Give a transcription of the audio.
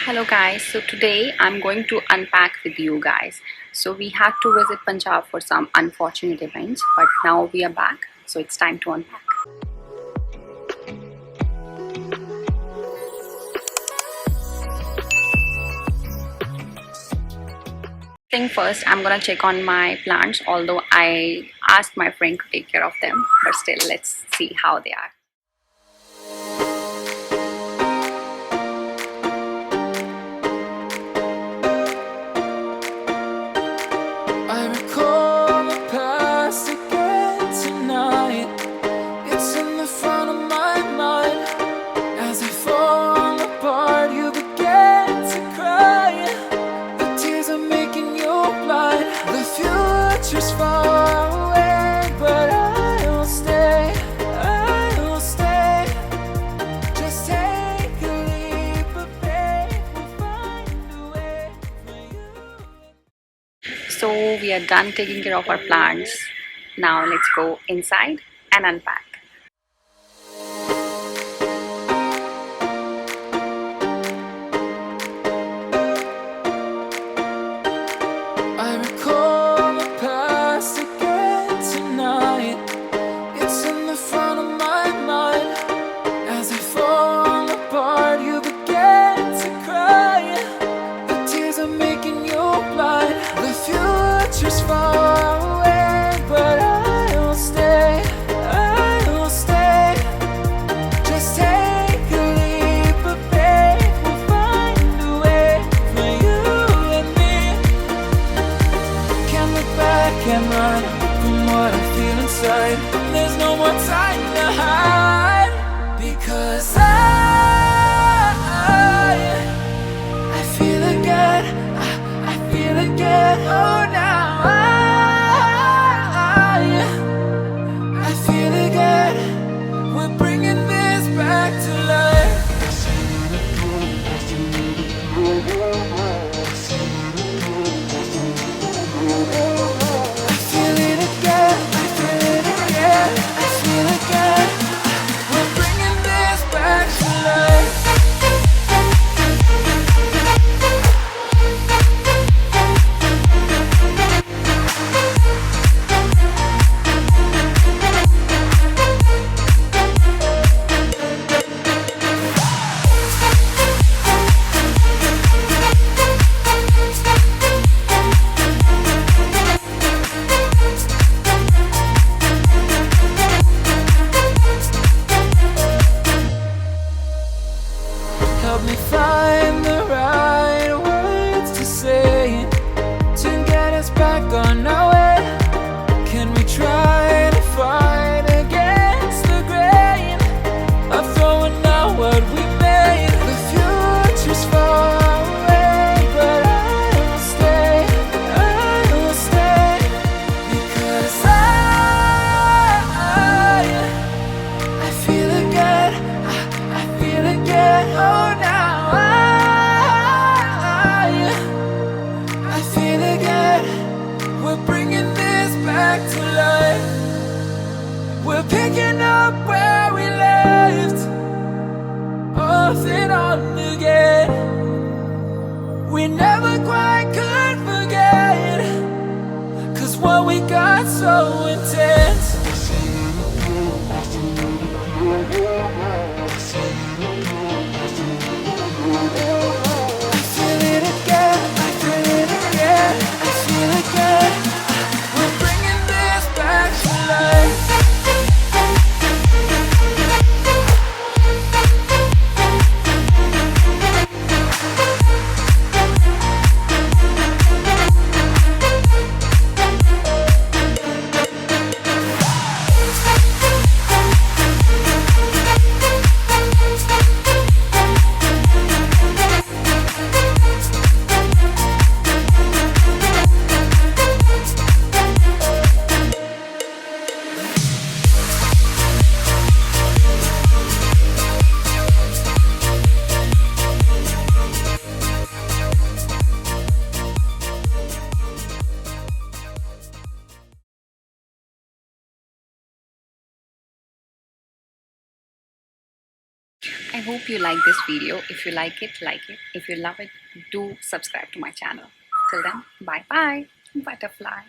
Hello guys, so today I'm going to unpack with you guys. So we had to visit Punjab for some unfortunate events, but now we are back, so it's time to unpack. Thing first, I'm gonna check on my plants, although I asked my friend to take care of them, but still let's see how they are. I recall the past again tonight. It's in the front of my mind. As I fall apart, you begin to cry. The tears are making you blind. The future's far away, but I will stay. I will stay. Just take a leap of faith. We'll find a way for you. So we are done taking care of our plants. Now let's go inside and unpack. I recall the past again tonight. It's in the front of my mind. As I fall apart, you begin to cry. The tears are making you blind. The future's far away, but I will stay. I will stay. Just take a leap of faith. We'll find a way for you and me. Can't look back and run from what I feel inside. There's no more time to hide, because I feel again. I feel again. Oh, now I feel again. We're bringing this back to life. I feel it again. I feel it again. I feel again. We're bringing this back to life. Help me find the right words to say to get us back on our way. Can we try to fight against the grain of throwing out what we made? The future's far away, but I will stay. I will stay, because I feel again. I feel again. Oh, now I feel again. We're bringing this back to life. We're picking up where we left off and on again. We never quite could forget, 'cause what we got so intense. I feel it again. I feel it again. I feel again. We're bringing this back to life. I hope you like this video. If you like it, like it. If you love it, do subscribe to my channel. Till then, bye bye, butterfly.